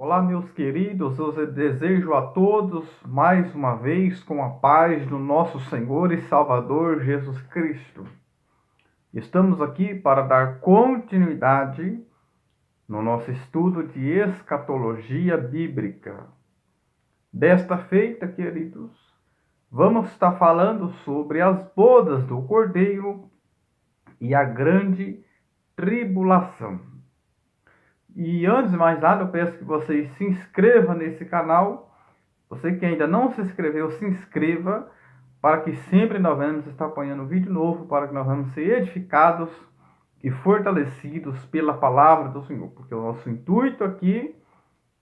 Olá, meus queridos, eu desejo a todos mais uma vez com a paz do nosso Senhor e Salvador Jesus Cristo. Estamos aqui para dar continuidade no nosso estudo de escatologia bíblica. Desta feita, queridos, vamos estar falando sobre as bodas do Cordeiro e a grande tribulação. E antes de mais nada, eu peço que vocês se inscrevam nesse canal. Você que ainda não se inscreveu, se inscreva, para que sempre nós vamos estar apanhando vídeo novo, para que nós vamos ser edificados e fortalecidos pela palavra do Senhor. Porque o nosso intuito aqui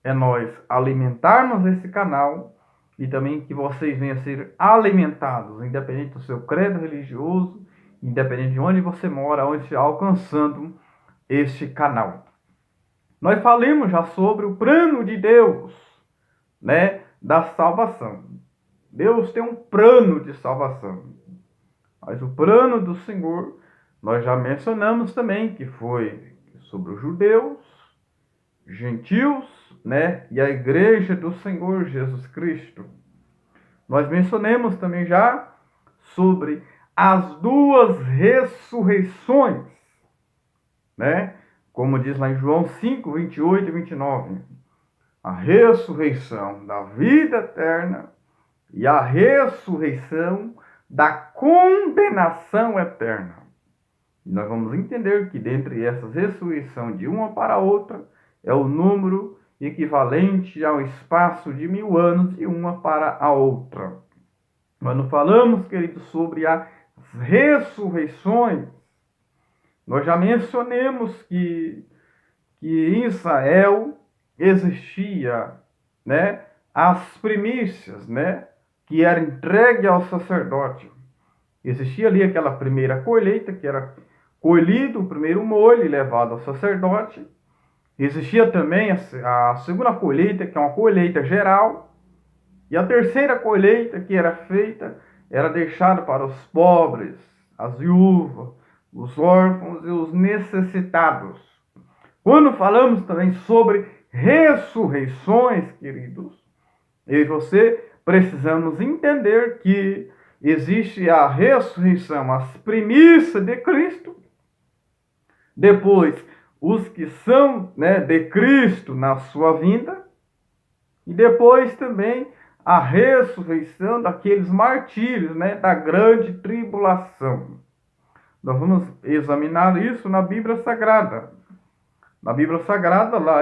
é nós alimentarmos esse canal e também que vocês venham a ser alimentados, independente do seu credo religioso, independente de onde você mora, onde estiver alcançando este canal. Nós falamos já sobre o plano de Deus, né, da salvação. Deus tem um plano de salvação. Mas o plano do Senhor, nós já mencionamos também que foi sobre os judeus, gentios, né, e a igreja do Senhor Jesus Cristo. Nós mencionamos também já sobre as duas ressurreições, né? Como diz lá em João 5, 28 e 29. A ressurreição da vida eterna e a ressurreição da condenação eterna. E nós vamos entender que dentre essas ressurreições de uma para a outra é o número equivalente ao espaço de 1000 anos de uma para a outra. Nós não falamos, queridos, sobre as ressurreições. Nós já mencionamos que em Israel existia, né, as primícias, né, que era entregue ao sacerdote. Existia ali aquela primeira colheita, que era colhido o primeiro molho e levado ao sacerdote. Existia também a segunda colheita, que é uma colheita geral. E a terceira colheita que era feita era deixada para os pobres, as viúvas, os órfãos e os necessitados. Quando falamos também sobre ressurreições, queridos, eu e você precisamos entender que existe a ressurreição, as primícias de Cristo, depois os que são, né, de Cristo na sua vinda, e depois também a ressurreição daqueles martírios, né, da grande tribulação. Nós vamos examinar isso na Bíblia Sagrada. Na Bíblia Sagrada, lá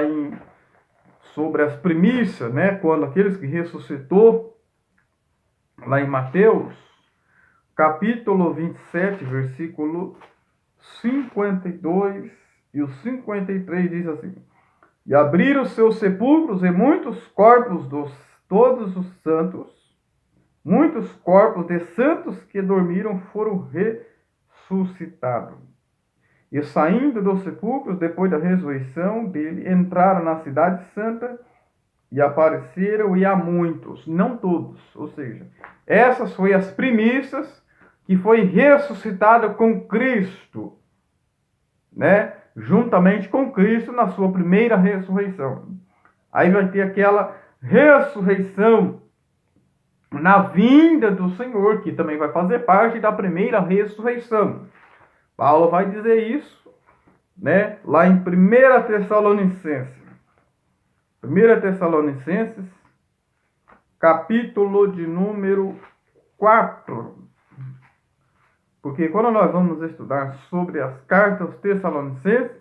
sobre as primícias, né, quando aqueles que ressuscitou, lá em Mateus, capítulo 27, versículo 52 e o 53 diz assim: E abriram seus sepulcros e muitos corpos dos todos os santos, muitos corpos de santos que dormiram foram ressuscitados. E saindo dos sepulcros, depois da ressurreição dele, entraram na cidade santa e apareceram e a muitos, não todos. Ou seja, essas foram as primícias que foi ressuscitado com Cristo, né? Juntamente com Cristo na sua primeira ressurreição. Aí vai ter aquela ressurreição na vinda do Senhor, que também vai fazer parte da primeira ressurreição. Paulo vai dizer isso, né, lá em 1 Tessalonicenses. 1 Tessalonicenses, capítulo de número 4. Porque quando nós vamos estudar sobre as cartas tessalonicenses,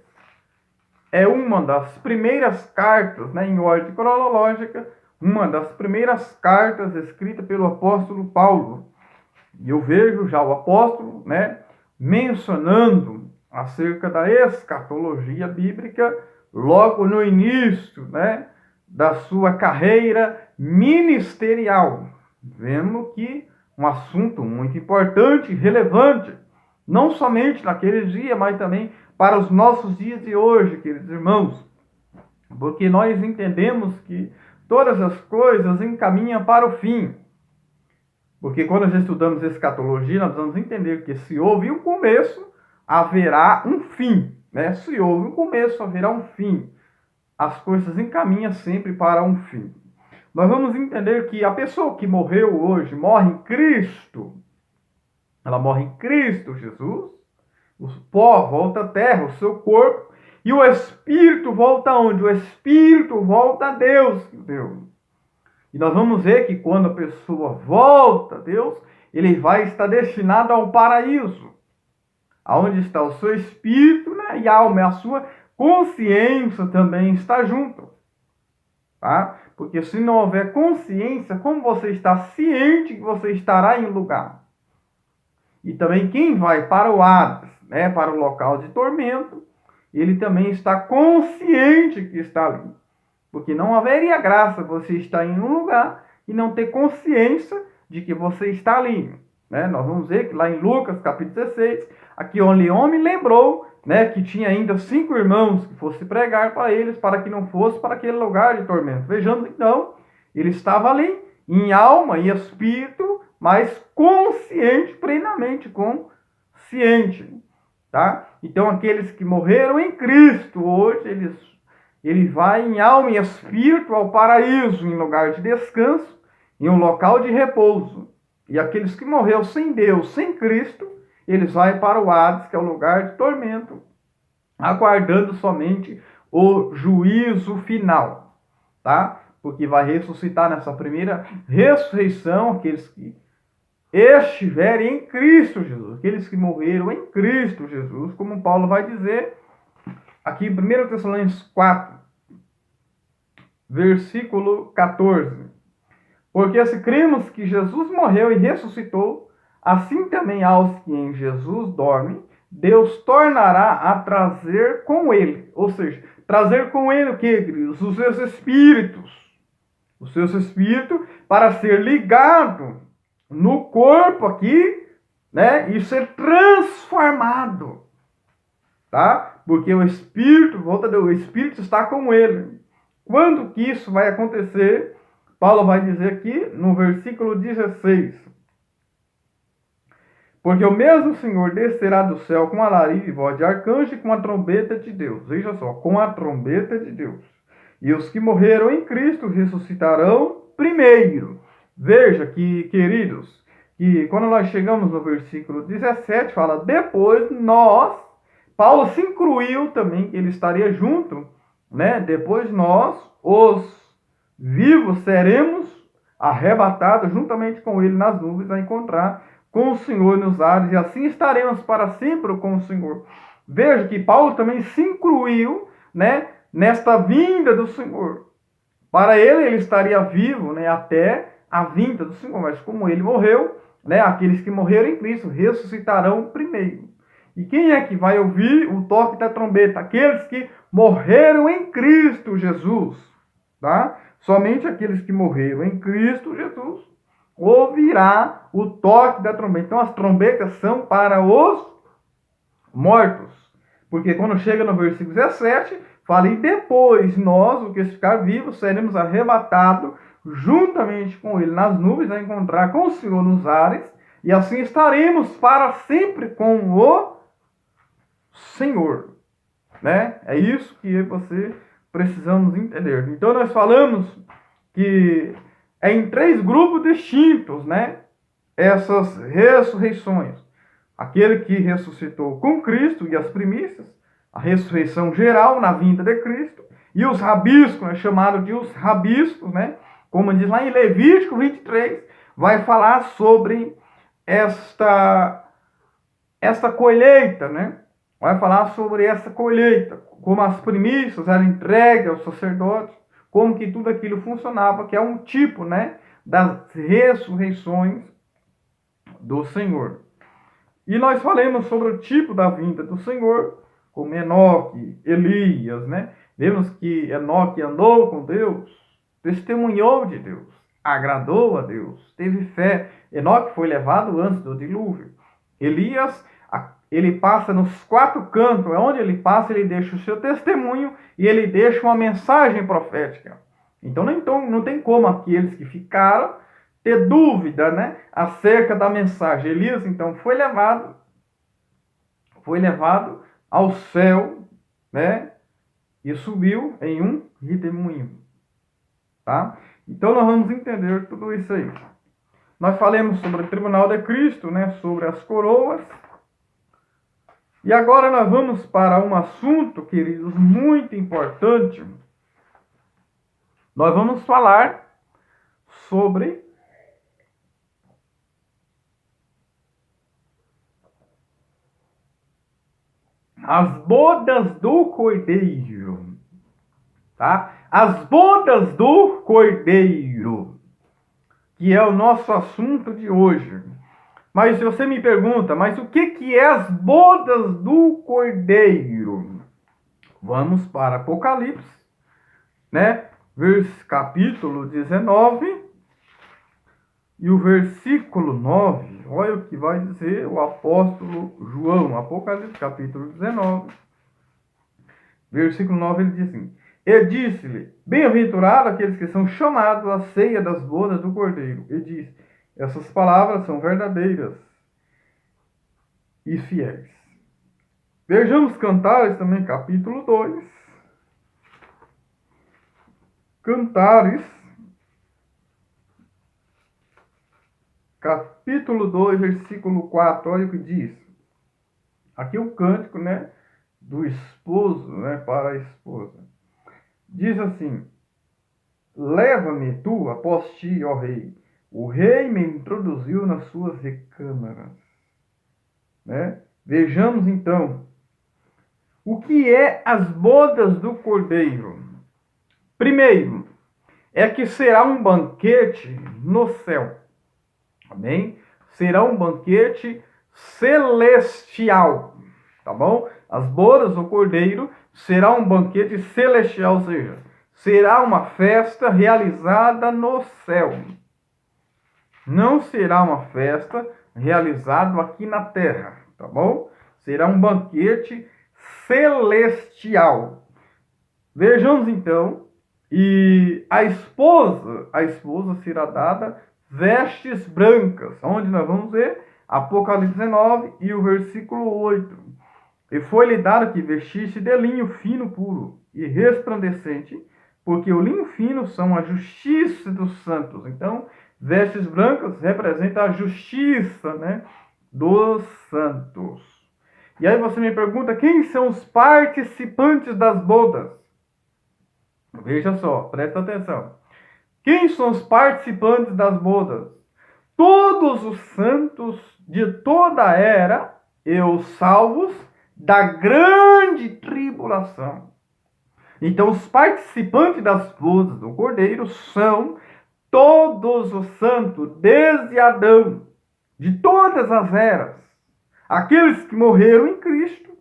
é uma das primeiras cartas, né, em ordem cronológica, uma das primeiras cartas escritas pelo apóstolo Paulo. E eu vejo já o apóstolo, né, mencionando acerca da escatologia bíblica logo no início, né, da sua carreira ministerial. Vemos que um assunto muito importante, relevante, não somente naquele dia, mas também para os nossos dias de hoje, queridos irmãos, porque nós entendemos que todas as coisas encaminham para o fim. Porque quando nós estudamos escatologia, nós vamos entender que se houve um começo, haverá um fim, né? Se houve um começo, haverá um fim. as coisas encaminham sempre para um fim. Nós vamos entender que a pessoa que morreu hoje, morre em Cristo, ela morre em Cristo Jesus, o pó volta à terra, o seu corpo, e o espírito volta aonde? O espírito volta a Deus. E nós vamos ver que quando a pessoa volta a Deus, ele vai estar destinado ao paraíso, aonde está o seu espírito, né, e a alma, a sua consciência também está junto. Tá? Porque se não houver consciência, como você está ciente que você estará em um lugar? E também quem vai para o Hades, né, para o local de tormento, ele também está consciente que está ali. Porque não haveria graça você estar em um lugar e não ter consciência de que você está ali. Né? Nós vamos ver que lá em Lucas, capítulo 16, aqui onde o homem lembrou, né, que tinha ainda 5 irmãos que fosse pregar para eles, para que não fosse para aquele lugar de tormento. Vejamos então, ele estava ali, em alma e espírito, mas consciente, plenamente consciente. Tá? Então, aqueles que morreram em Cristo, hoje, ele vai em alma e espírito ao paraíso, em lugar de descanso, em um local de repouso. E aqueles que morreram sem Deus, sem Cristo, eles vão para o Hades, que é o lugar de tormento, aguardando somente o juízo final, tá? Porque vai ressuscitar nessa primeira ressurreição aqueles que estiverem em Cristo Jesus, aqueles que morreram em Cristo Jesus, como Paulo vai dizer aqui em 1 Tessalonicenses 4, versículo 14. Porque se cremos que Jesus morreu e ressuscitou, assim também aos que em Jesus dormem, Deus tornará a trazer com ele. Ou seja, trazer com ele o que, queridos? Os seus espíritos. Os seus espíritos para ser ligado no corpo aqui, né? E ser transformado. Tá? Porque o espírito, o espírito está com ele. Quando que isso vai acontecer? Paulo vai dizer aqui no versículo 16. Porque o mesmo Senhor descerá do céu com alarido e voz de arcanjo e com a trombeta de Deus. Veja só, com a trombeta de Deus. E os que morreram em Cristo ressuscitarão primeiro. Veja que, queridos, que quando nós chegamos no versículo 17, fala, depois nós, Paulo se incluiu também, que ele estaria junto, né? Depois nós, os vivos, seremos arrebatados juntamente com ele nas nuvens a encontrar com o Senhor nos ares, e assim estaremos para sempre com o Senhor. Veja que Paulo também se incluiu, né, nesta vinda do Senhor. Para ele estaria vivo, né, até a vinda do Senhor, mas como ele morreu, né, aqueles que morreram em Cristo ressuscitarão primeiro. E quem é que vai ouvir o toque da trombeta? Aqueles que morreram em Cristo Jesus. Tá? Somente aqueles que morreram em Cristo Jesus ouvirá o toque da trombeta. Então as trombetas são para os mortos. Porque quando chega no versículo 17, fala, e depois nós, o que ficar vivos, seremos arrebatados juntamente com ele nas nuvens, a encontrar com o Senhor nos ares, e assim estaremos para sempre com o Senhor. Né? É isso que você precisamos entender. Então nós falamos que é em 3 grupos distintos, né? Essas ressurreições. Aquele que ressuscitou com Cristo e as primícias, a ressurreição geral na vinda de Cristo, e os rabiscos, é chamado de os rabiscos, né? Como diz lá em Levítico 23, vai falar sobre esta colheita, né? Vai falar sobre essa colheita, como as primícias eram entregues aos sacerdotes, como que tudo aquilo funcionava, que é um tipo, né, das ressurreições do Senhor. E nós falamos sobre o tipo da vinda do Senhor, como Enoque, Elias, né? Vemos que Enoque andou com Deus, testemunhou de Deus, agradou a Deus, teve fé. Enoque foi levado antes do dilúvio. Elias, ele passa nos 4 cantos, é onde ele passa, ele deixa o seu testemunho e ele deixa uma mensagem profética. Então não tem como aqueles que ficaram ter dúvida, né, acerca da mensagem. Elias, então, foi levado ao céu, né, e subiu em um redemoinho. Tá? Então nós vamos entender tudo isso aí. Nós falamos sobre o tribunal de Cristo, né? Sobre as coroas. E agora nós vamos para um assunto, queridos, muito importante. Nós vamos falar sobre as bodas do Cordeiro. Tá? As bodas do Cordeiro, que é o nosso assunto de hoje. Mas você me pergunta, mas o que é as bodas do Cordeiro? Vamos para Apocalipse, né? Capítulo 19 e o versículo 9. Olha o que vai dizer o apóstolo João. Apocalipse, capítulo 19, versículo 9, ele diz assim: E disse-lhe, bem-aventurado aqueles que são chamados à ceia das bodas do Cordeiro. E disse, essas palavras são verdadeiras e fiéis. Vejamos Cantares também, capítulo 2. Cantares, capítulo 2, versículo 4. Olha o que diz. Aqui o cântico, né, do esposo, né, para a esposa. Diz assim: Leva-me tu após ti, ó rei. O rei me introduziu nas suas recâmaras. Né? Vejamos então o que é as bodas do Cordeiro. Primeiro, é que será um banquete no céu. Amém? Será um banquete celestial. Tá bom? As bodas do Cordeiro será um banquete celestial, ou seja, será uma festa realizada no céu. Não será uma festa realizada aqui na terra, tá bom? Será um banquete celestial. Vejamos então, e a esposa será dada vestes brancas, onde nós vamos ver Apocalipse 19 e o versículo 8. E foi-lhe dado que vestisse de linho fino, puro e resplandecente, porque o linho fino são a justiça dos santos. Então, vestes brancas representam a justiça, né, dos santos. E aí você me pergunta, quem são os participantes das bodas? Veja só, presta atenção. Quem são os participantes das bodas? Todos os santos de toda a era e os salvos da grande tribulação. Então, os participantes das bodas do Cordeiro são todos os santos, desde Adão, de todas as eras, aqueles que morreram em Cristo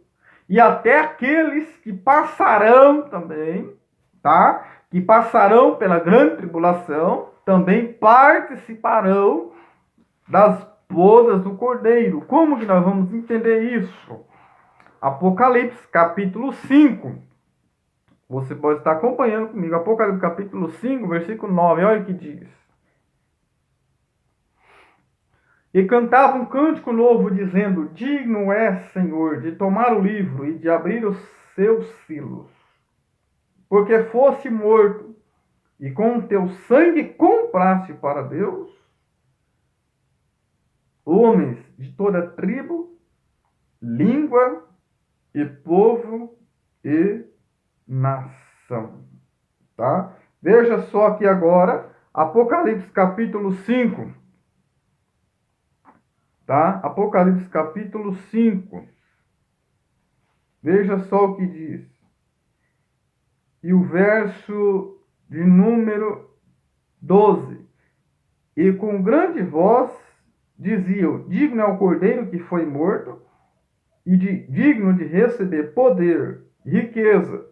e até aqueles que passarão também, tá? Que passarão pela grande tribulação, também participarão das bodas do Cordeiro. Como que nós vamos entender isso? Apocalipse, capítulo 5. Você pode estar acompanhando comigo. Apocalipse, capítulo 5, versículo 9. Olha o que diz. E cantava um cântico novo, dizendo: Digno é, Senhor, de tomar o livro e de abrir os seus selos. Porque fosse morto, e com o teu sangue compraste para Deus homens de toda tribo, língua e povo e nação. Tá? Veja só aqui agora, Apocalipse capítulo 5. Tá? Apocalipse capítulo 5. Veja só o que diz. E o verso de número 12. E com grande voz diziam: Digno é o Cordeiro que foi morto, e digno de receber poder, riqueza,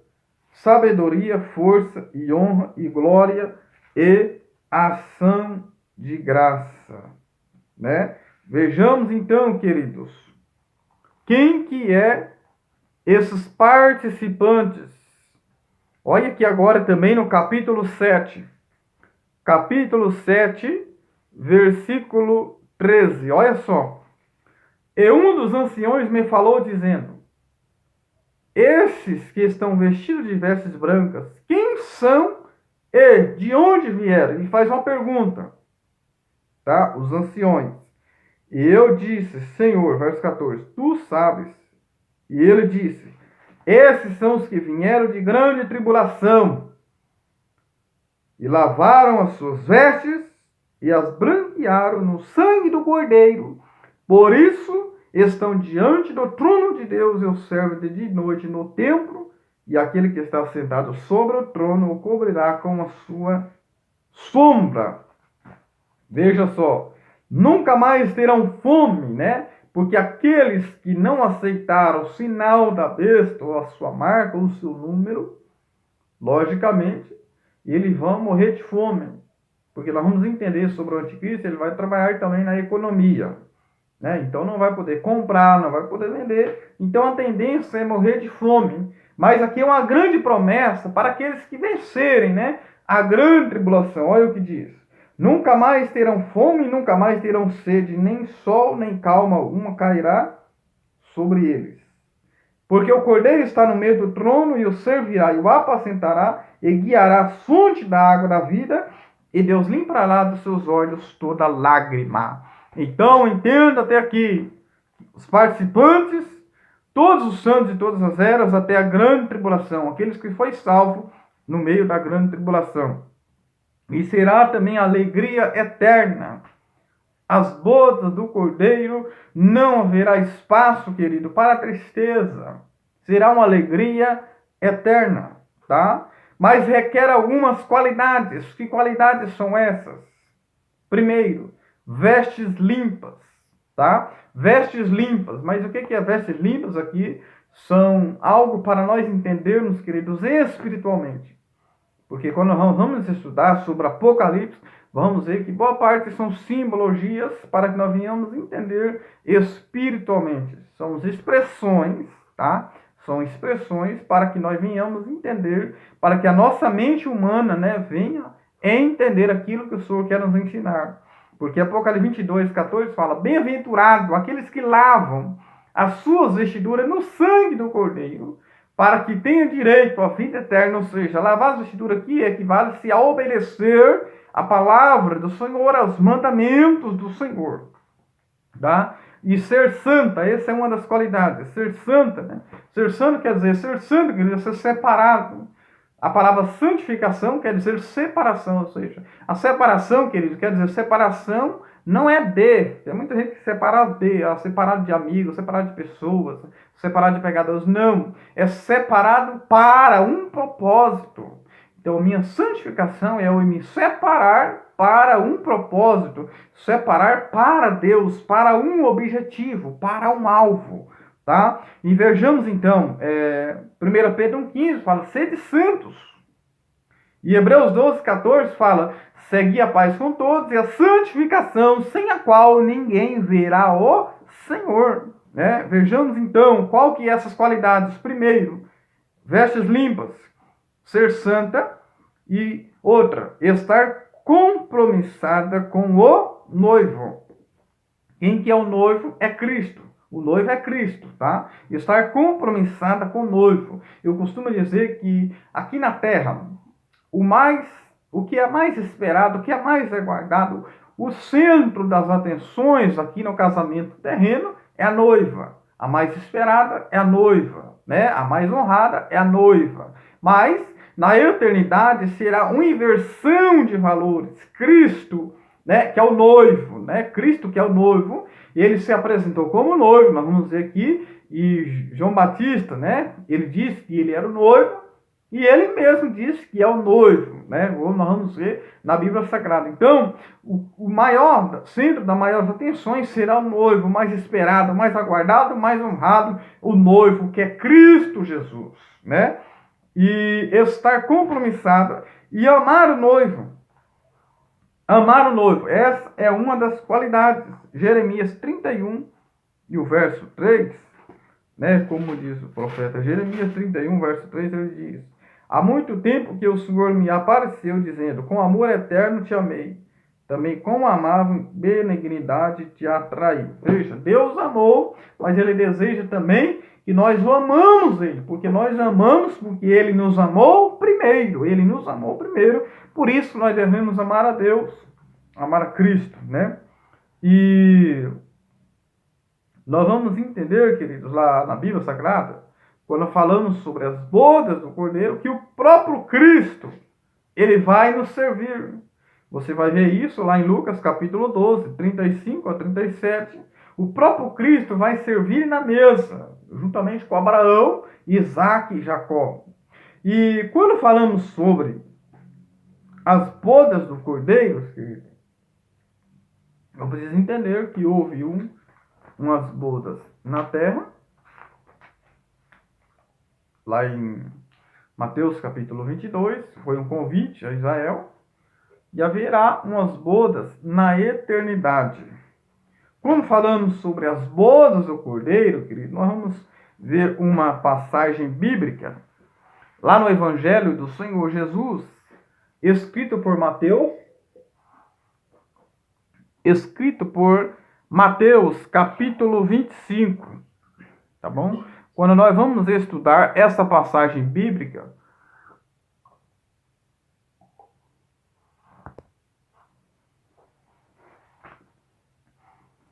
sabedoria, força e honra e glória e ação de graça. Né? Vejamos então, queridos, quem que é esses participantes. Olha aqui agora também no capítulo 7. Capítulo 7, versículo 13. Olha só. E um dos anciões me falou dizendo: esses que estão vestidos de vestes brancas, quem são e de onde vieram? Ele faz uma pergunta, tá? Os anciões. E eu disse, Senhor, verso 14, tu sabes. E ele disse, esses são os que vieram de grande tribulação e lavaram as suas vestes e as branquearam no sangue do Cordeiro. Por isso estão diante do trono de Deus e o servem de dia e noite no templo, e aquele que está sentado sobre o trono o cobrirá com a sua sombra. Veja só, nunca mais terão fome, né? Porque aqueles que não aceitaram o sinal da besta, ou a sua marca, ou o seu número, logicamente, eles vão morrer de fome. Porque nós vamos entender sobre o anticristo, ele vai trabalhar também na economia, né? Então não vai poder comprar, não vai poder vender. Então a tendência é morrer de fome. Mas aqui é uma grande promessa para aqueles que vencerem, né? A grande tribulação. Olha o que diz. Nunca mais terão fome, nunca mais terão sede, nem sol, nem calma alguma cairá sobre eles. Porque o Cordeiro está no meio do trono e o servirá e o apacentará e guiará a fonte da água da vida, e Deus limpará dos seus olhos toda lágrima. Então, entenda até aqui, os participantes, todos os santos de todas as eras, até a grande tribulação, aqueles que foi salvo no meio da grande tribulação. E será também alegria eterna. As bodas do Cordeiro, não haverá espaço, querido, para a tristeza. Será uma alegria eterna, tá? Mas requer algumas qualidades. Que qualidades são essas? Primeiro, vestes limpas, tá? Vestes limpas. Mas o que é vestes limpas aqui? São algo para nós entendermos, queridos, espiritualmente. Porque quando nós vamos estudar sobre Apocalipse, vamos ver que boa parte são simbologias para que nós venhamos entender espiritualmente. São expressões, tá? São expressões para que nós venhamos entender, para que a nossa mente humana, né, venha entender aquilo que o Senhor quer nos ensinar. Porque Apocalipse 22, 14 fala, bem-aventurado aqueles que lavam as suas vestiduras no sangue do Cordeiro, para que tenha direito à vida eterna, ou seja, lavar as vestiduras aqui equivale-se a obedecer a palavra do Senhor, aos mandamentos do Senhor, tá? E ser santa, essa é uma das qualidades, ser santa, né? Ser santo quer dizer, ser santo quer dizer ser separado. A palavra santificação quer dizer separação, ou seja, a separação, querido, quer dizer separação não é de. Tem muita gente que separa de, separado de amigos, separado de pessoas, separado de pegadores. Não, é separado para um propósito. Então, minha santificação é eu me separar para um propósito, separar para Deus, para um objetivo, para um alvo. Tá? E vejamos então, 1 Pedro 1,15 fala, sede santos. E Hebreus 12, 14 fala, segui a paz com todos e a santificação, sem a qual ninguém verá o Senhor. Né? Vejamos então, qual que é essas qualidades? Primeiro, vestes limpas, ser santa, e outra, estar compromissada com o noivo. Quem que é o noivo? É Cristo. O noivo é Cristo, tá? Estar compromissada com o noivo. Eu costumo dizer que aqui na terra, o que é mais esperado, o que é mais aguardado, o centro das atenções aqui no casamento terreno é a noiva. A mais esperada é a noiva, né? A mais honrada é a noiva. Mas na eternidade será uma inversão de valores. Cristo, né, que é o noivo, né? Cristo que é o noivo, ele se apresentou como noivo, nós vamos ver aqui, e João Batista, né, ele disse que ele era o noivo, e ele mesmo disse que é o noivo, né? Nós vamos ver na Bíblia Sagrada. Então, o maior centro das maiores atenções será o noivo, mais esperado, mais aguardado, mais honrado, o noivo que é Cristo Jesus, né? E estar compromissada e amar o noivo. Amar o noivo, essa é uma das qualidades. Jeremias 31 e o verso 3, né, como diz o profeta Jeremias 31, verso 3, ele diz, há muito tempo que o Senhor me apareceu dizendo, com amor eterno te amei, também com amável benignidade te atraí. Veja, Deus amou, mas ele deseja também E nós o amamos ele, porque nós amamos porque ele nos amou primeiro. Ele nos amou primeiro. Por isso nós devemos amar a Deus, amar a Cristo, né? E nós vamos entender, queridos, lá na Bíblia Sagrada, quando falamos sobre as bodas do Cordeiro, que o próprio Cristo, ele vai nos servir. Você vai ver isso lá em Lucas capítulo 12, 35 a 37. O próprio Cristo vai servir na mesa, juntamente com Abraão, Isaac e Jacó. E quando falamos sobre as bodas do Cordeiro, querido, eu preciso entender que houve umas bodas na terra, lá em Mateus capítulo 22, foi um convite a Israel, e haverá umas bodas na eternidade. Quando falamos sobre as bodas do Cordeiro, querido, nós vamos ver uma passagem bíblica, lá no Evangelho do Senhor Jesus, escrito por Mateus capítulo 25, tá bom? Quando nós vamos estudar essa passagem bíblica,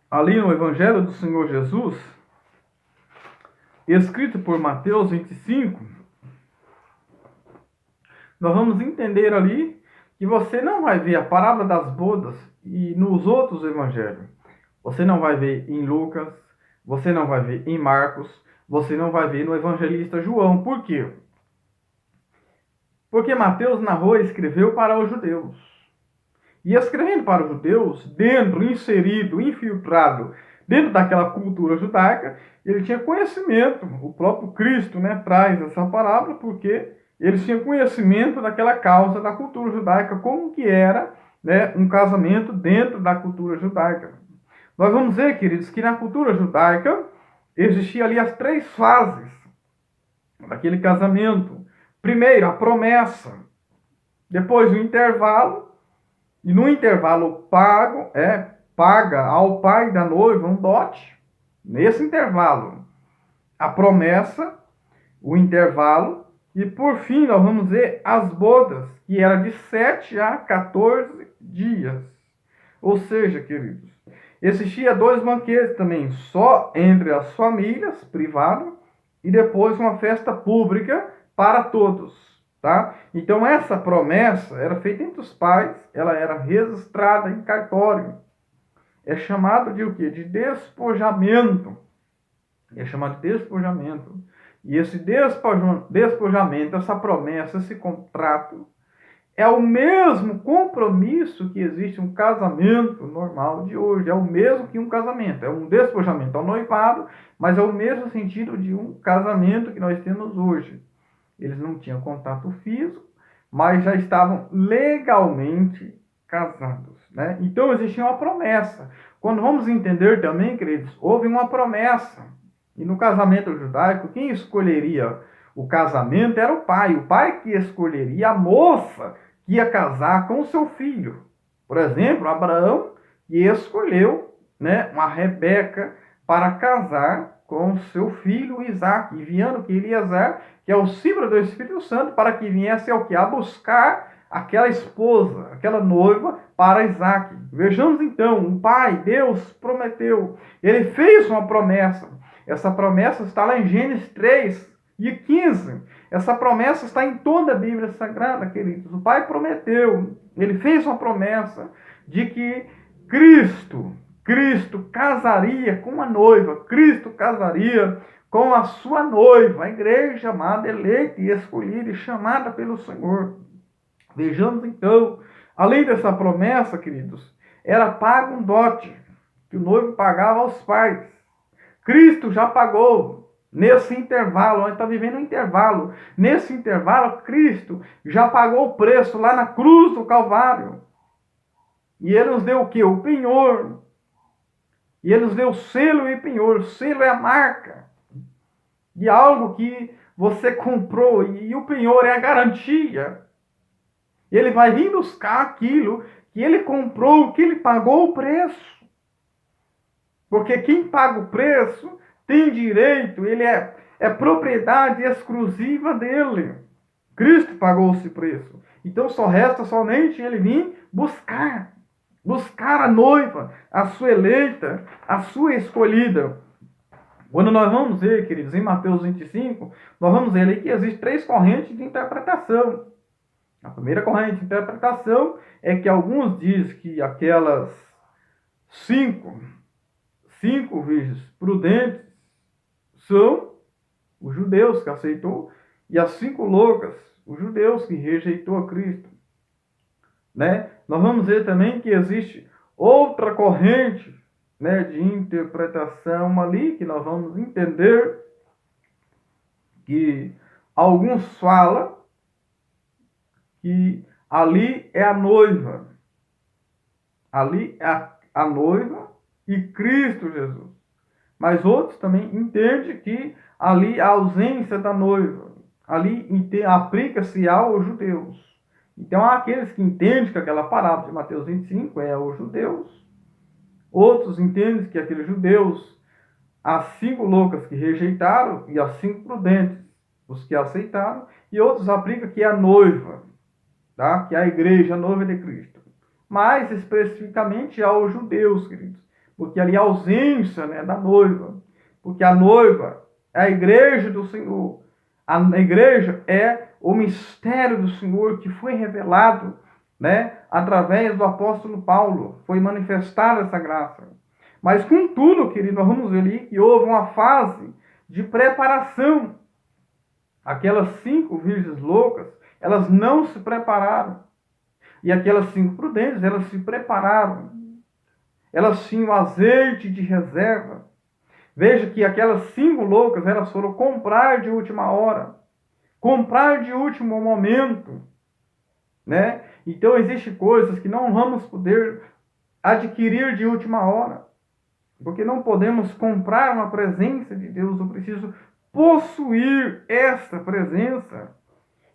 ali no Evangelho do Senhor Jesus, escrito por Mateus 25, nós vamos entender ali que você não vai ver a parábola das bodas e nos outros evangelhos. Você não vai ver em Lucas, você não vai ver em Marcos, você não vai ver no evangelista João. Por quê? Porque Mateus narrou e escreveu para os judeus. E escrevendo para os judeus, dentro, inserido, infiltrado, dentro daquela cultura judaica, ele tinha conhecimento. O próprio Cristo, né, traz essa parábola porque eles tinham conhecimento daquela causa da cultura judaica, como que era, né, um casamento dentro da cultura judaica. Nós vamos ver, queridos, que na cultura judaica existia ali as 3 fases daquele casamento. Primeiro, a promessa. Depois, o intervalo. E no intervalo paga ao pai da noiva um dote. Nesse intervalo, a promessa, o intervalo, e por fim nós vamos ver as bodas, que era de 7 a 14 dias. Ou seja, queridos, existia 2 banquetes também, só entre as famílias, privado, e depois uma festa pública para todos. Tá? Então essa promessa era feita entre os pais, ela era registrada em cartório. É chamado de o quê? De despojamento. É chamado de despojamento. E esse despojamento, essa promessa, esse contrato, é o mesmo compromisso que existe um casamento normal de hoje. É o mesmo que um casamento. É um despojamento ao noivado, mas é o mesmo sentido de um casamento que nós temos hoje. Eles não tinham contato físico, mas já estavam legalmente casados, né? Então existia uma promessa. Quando vamos entender também, queridos, houve uma promessa. E no casamento judaico, quem escolheria o casamento era o pai que escolheria a moça que ia casar com o seu filho. Por exemplo, Abraão, que escolheu, né, uma Rebeca para casar com seu filho Isaac, enviando que Eliezer, que é o símbolo do Espírito Santo, para que viesse ao que? A buscar aquela esposa, aquela noiva para Isaac. Vejamos então, o pai, Deus, prometeu. Ele fez uma promessa. Essa promessa está lá em Gênesis 3 e 15. Essa promessa está em toda a Bíblia Sagrada, queridos. O pai prometeu, ele fez uma promessa de que Cristo casaria com a noiva, Cristo casaria com a sua noiva, a igreja amada, eleita e escolhida e chamada pelo Senhor. Vejamos então, além dessa promessa, queridos, era pago um dote, que o noivo pagava aos pais. Cristo já pagou nesse intervalo, nós estamos vivendo um intervalo. Nesse intervalo, Cristo já pagou o preço lá na cruz do Calvário. E ele nos deu o quê? O penhor. E ele nos deu o selo e penhor. O selo é a marca de algo que você comprou. E o penhor é a garantia. Ele vai vir buscar aquilo que ele comprou, que ele pagou o preço. Porque quem paga o preço tem direito, ele é é propriedade exclusiva dele. Cristo pagou esse preço. Então só resta somente ele vir buscar a noiva, a sua eleita, a sua escolhida. Quando nós vamos ver, queridos, em Mateus 25, nós vamos ver ali que existem 3 correntes de interpretação. A primeira corrente de interpretação é que alguns dizem que aquelas 5 virgens prudentes são os judeus que aceitou, e as 5 loucas, os judeus que rejeitou a Cristo. Né? Nós vamos ver também que existe outra corrente, né, de interpretação ali, que nós vamos entender que alguns falam que ali é a noiva. Ali é a noiva e Cristo Jesus. Mas outros também entendem que ali a ausência da noiva. Ali aplica-se aos judeus. Então há aqueles que entendem que aquela parábola de Mateus 25 é aos judeus. Outros entendem que aqueles judeus, as 5 loucas que rejeitaram e as 5 prudentes, os que aceitaram. E outros aplicam que é a noiva, tá? Que é a igreja, a noiva de Cristo. Mais especificamente aos judeus, queridos. Porque ali há ausência, né, da noiva. Porque a noiva é a igreja do Senhor. A igreja é o mistério do Senhor que foi revelado, né, através do apóstolo Paulo. Foi manifestada essa graça. Mas contudo, querido, nós vamos ver ali que houve uma fase de preparação. Aquelas 5 virgens loucas, elas não se prepararam. E aquelas 5 prudentes, elas se prepararam. Elas tinham azeite de reserva. Veja que aquelas 5 loucas, elas foram comprar de última hora. Comprar de último momento. Né? Então, existem coisas que não vamos poder adquirir de última hora. Porque não podemos comprar uma presença de Deus. Eu preciso possuir esta presença.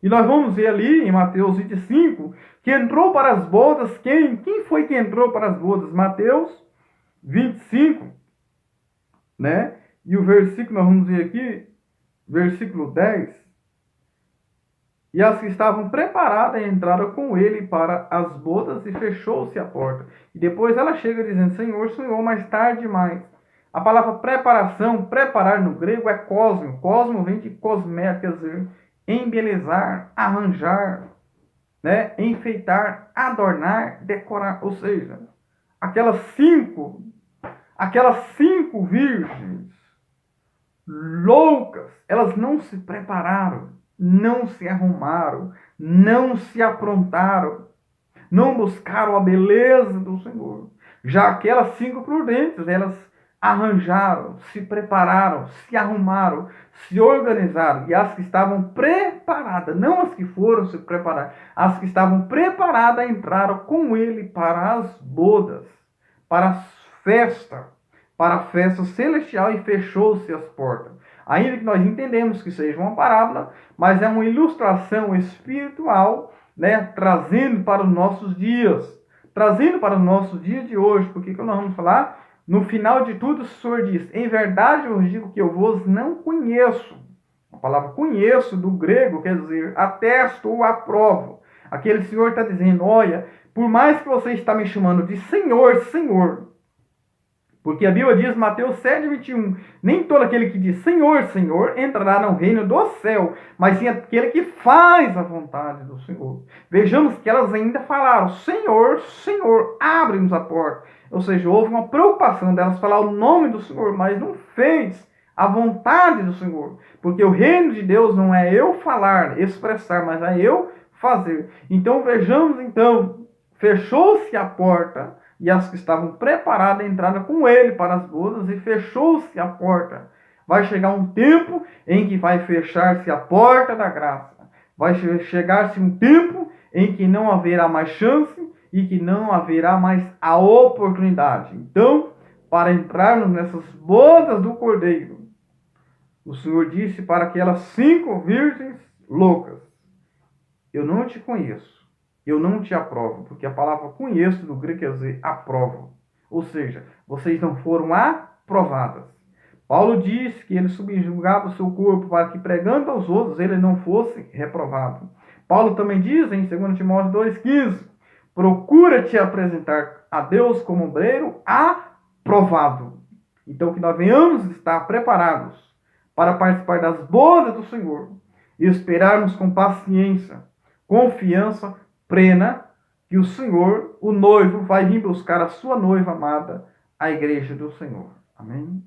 E nós vamos ver ali em Mateus 25, que entrou para as bodas quem? Quem foi que entrou para as bodas? Mateus 25, né? E o versículo, nós vamos ver aqui, versículo 10. E as que estavam preparadas entraram com ele para as bodas e fechou-se a porta. E depois ela chega dizendo, Senhor, Senhor, mais tarde demais. A palavra preparação, preparar no grego é cosmo. Cosmo vem de cosmética, quer dizer, embelezar, arranjar, né? Enfeitar, adornar, decorar. Ou seja, aquelas cinco virgens loucas, elas não se prepararam, não se arrumaram, não se aprontaram, não buscaram a beleza do Senhor. Já aquelas 5 prudentes, elas arranjaram, se prepararam, se arrumaram, se organizaram. E as que estavam preparadas, não as que foram se preparar, as que estavam preparadas entraram com ele para as bodas, para a festa celestial, e fechou-se as portas. Ainda que nós entendemos que seja uma parábola, mas é uma ilustração espiritual, né, trazendo para os nossos dias, trazendo para o nosso dia de hoje. Porque que nós vamos falar? No final de tudo, o Senhor diz, em verdade eu vos digo que eu vos não conheço. A palavra conheço, do grego, quer dizer, atesto ou aprovo. Aquele Senhor está dizendo, olha, por mais que você está me chamando de Senhor, Senhor, porque a Bíblia diz, Mateus 7:21, nem todo aquele que diz Senhor, Senhor, entrará no reino do céu, mas sim aquele que faz a vontade do Senhor. Vejamos que elas ainda falaram, Senhor, Senhor, abre-nos a porta. Ou seja, houve uma preocupação delas falar o nome do Senhor, mas não fez a vontade do Senhor. Porque o reino de Deus não é eu falar, expressar, mas é eu fazer. Então vejamos, fechou-se a porta, e as que estavam preparadas entraram com ele para as bodas, e fechou-se a porta. Vai chegar um tempo em que vai fechar-se a porta da graça. Vai chegar-se um tempo em que não haverá mais chance e que não haverá mais a oportunidade. Então, para entrarmos nessas bodas do Cordeiro, o Senhor disse para aquelas 5 virgens loucas, eu não te conheço. Eu não te aprovo, porque a palavra conheço do grego quer dizer aprovo. Ou seja, vocês não foram aprovadas. Paulo diz que ele subjugava o seu corpo para que, pregando aos outros, ele não fosse reprovado. Paulo também diz em 2 Timóteo 2,15: procura te apresentar a Deus como obreiro aprovado. Então, que nós venhamos estar preparados para participar das bodas do Senhor e esperarmos com paciência, confiança plena que o Senhor, o noivo, vai vir buscar a sua noiva amada, a igreja do Senhor. Amém?